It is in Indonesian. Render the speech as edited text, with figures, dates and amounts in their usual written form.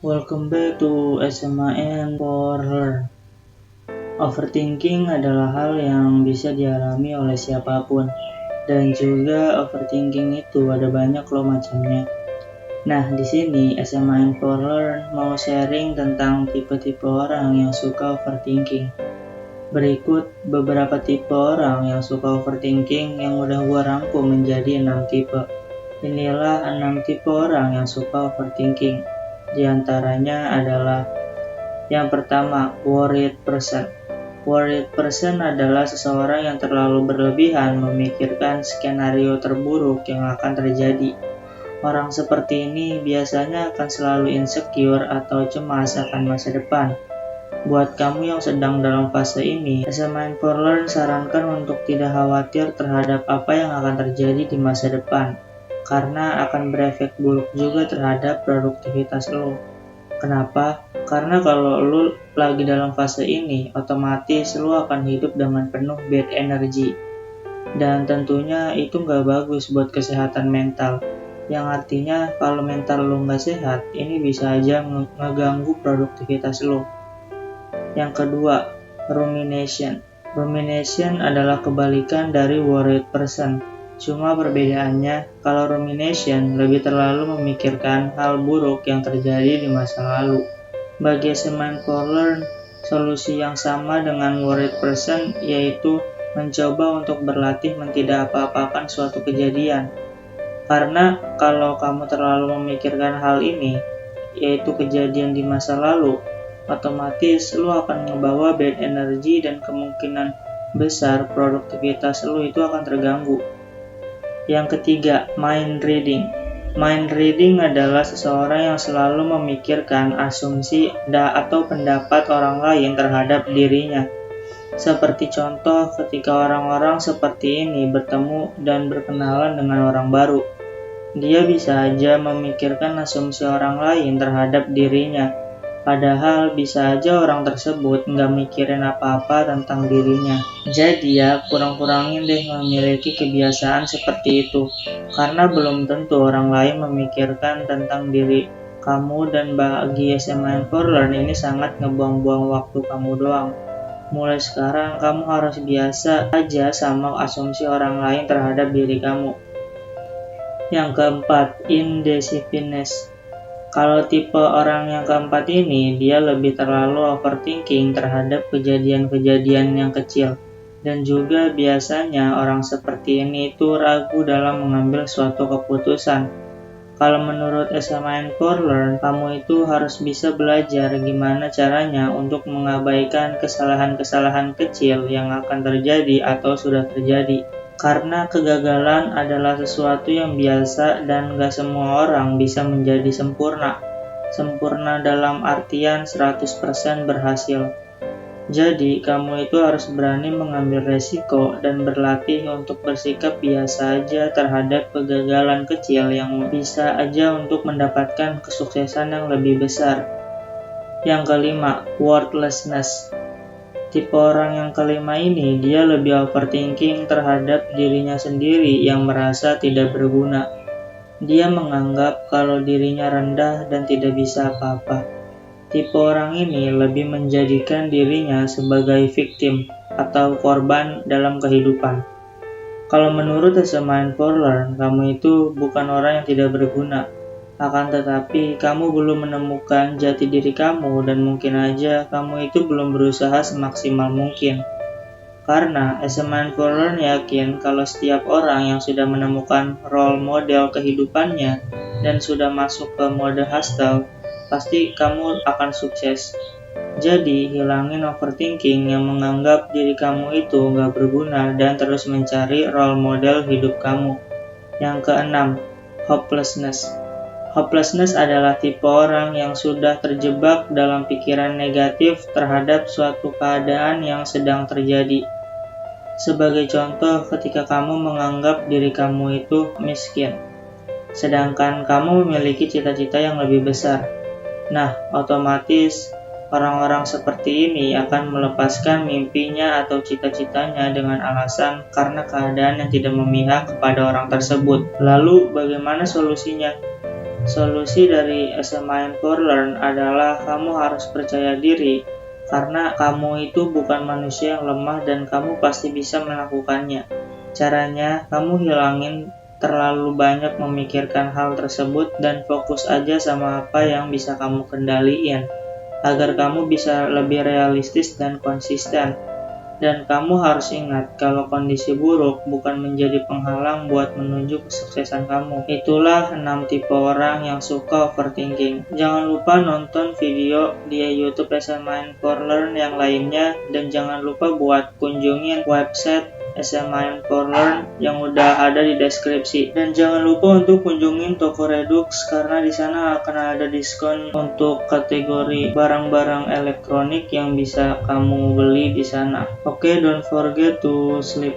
Welcome back to SMAN for Learn. Overthinking adalah hal yang bisa dialami oleh siapapun, dan juga overthinking itu ada banyak loh macamnya. Nah, di sini SMAN for Learn mau sharing tentang tipe-tipe orang yang suka overthinking. Berikut beberapa tipe orang yang suka overthinking yang udah gua rangkum menjadi 6 tipe. Inilah 6 tipe orang yang suka overthinking. Di antaranya adalah yang pertama, worried person. Worried person adalah seseorang yang terlalu berlebihan memikirkan skenario terburuk yang akan terjadi. Orang seperti ini biasanya akan selalu insecure atau cemas akan masa depan. Buat kamu yang sedang dalam fase ini, SMAN for Learn sarankan untuk tidak khawatir terhadap apa yang akan terjadi di masa depan, karena akan berefek buruk juga terhadap produktivitas lo. Kenapa? Karena kalau lu lagi dalam fase ini, otomatis lu akan hidup dengan penuh bad energy. Dan tentunya itu nggak bagus buat kesehatan mental. Yang artinya kalau mental lu nggak sehat, ini bisa aja ngeganggu produktivitas lu. Yang kedua, rumination. Rumination adalah kebalikan dari worried person. Cuma perbedaannya, kalau rumination lebih terlalu memikirkan hal buruk yang terjadi di masa lalu. Bagi SMAN for Learn, solusi yang sama dengan worried person yaitu mencoba untuk berlatih tidak apa-apakan suatu kejadian. Karena kalau kamu terlalu memikirkan hal ini, yaitu kejadian di masa lalu, otomatis lu akan ngebawa bad energy dan kemungkinan besar produktivitas lu itu akan terganggu. Yang ketiga, mind reading. Mind reading adalah seseorang yang selalu memikirkan asumsi atau pendapat orang lain terhadap dirinya. Seperti contoh ketika orang-orang seperti ini bertemu dan berkenalan dengan orang baru. Dia bisa aja memikirkan asumsi orang lain terhadap dirinya. Padahal bisa aja orang tersebut nggak mikirin apa-apa tentang dirinya. Jadi ya kurang-kurangin deh memiliki kebiasaan seperti itu. Karena belum tentu orang lain memikirkan tentang diri kamu, dan bagi SMAN for Learn ini sangat ngebuang-buang waktu kamu doang. Mulai sekarang kamu harus biasa aja sama asumsi orang lain terhadap diri kamu. Yang keempat, indecisiveness. Kalau tipe orang yang keempat ini, dia lebih terlalu overthinking terhadap kejadian-kejadian yang kecil. Dan juga biasanya orang seperti ini itu ragu dalam mengambil suatu keputusan. Kalau menurut SMAN for Learn, kamu itu harus bisa belajar gimana caranya untuk mengabaikan kesalahan-kesalahan kecil yang akan terjadi atau sudah terjadi. Karena kegagalan adalah sesuatu yang biasa dan gak semua orang bisa menjadi sempurna. Sempurna dalam artian 100% berhasil. Jadi, kamu itu harus berani mengambil resiko dan berlatih untuk bersikap biasa aja terhadap kegagalan kecil yang bisa aja untuk mendapatkan kesuksesan yang lebih besar. Yang kelima, worthlessness. Tipe orang yang kelima ini, dia lebih overthinking terhadap dirinya sendiri yang merasa tidak berguna. Dia menganggap kalau dirinya rendah dan tidak bisa apa-apa. Tipe orang ini lebih menjadikan dirinya sebagai victim atau korban dalam kehidupan. Kalau menurut SMAN for Learn, kamu itu bukan orang yang tidak berguna. Akan tetapi, kamu belum menemukan jati diri kamu dan mungkin aja kamu itu belum berusaha semaksimal mungkin. Karena SMAN for Learn yakin kalau setiap orang yang sudah menemukan role model kehidupannya dan sudah masuk ke mode hustle, pasti kamu akan sukses. Jadi, hilangin overthinking yang menganggap diri kamu itu nggak berguna dan terus mencari role model hidup kamu. Yang keenam, hopelessness. Hopelessness adalah tipe orang yang sudah terjebak dalam pikiran negatif terhadap suatu keadaan yang sedang terjadi. Sebagai contoh, ketika kamu menganggap diri kamu itu miskin, sedangkan kamu memiliki cita-cita yang lebih besar. Nah, otomatis orang-orang seperti ini akan melepaskan mimpinya atau cita-citanya dengan alasan karena keadaan yang tidak memihak kepada orang tersebut. Lalu, bagaimana solusinya? Solusi dari SMA and for Learn adalah kamu harus percaya diri, karena kamu itu bukan manusia yang lemah dan kamu pasti bisa melakukannya. Caranya, kamu hilangin terlalu banyak memikirkan hal tersebut dan fokus aja sama apa yang bisa kamu kendaliin, agar kamu bisa lebih realistis dan konsisten. Dan kamu harus ingat kalau kondisi buruk bukan menjadi penghalang buat menuju kesuksesan kamu. Itulah 6 tipe orang yang suka overthinking. Jangan lupa nonton video di YouTube SMA and for Learn yang lainnya, dan jangan lupa buat kunjungin website SMA and for Learn yang udah ada di deskripsi. Dan jangan lupa untuk kunjungin toko Redux, karena di sana akan ada diskon untuk kategori barang-barang elektronik yang bisa kamu beli di sana. Oke, don't forget to sleep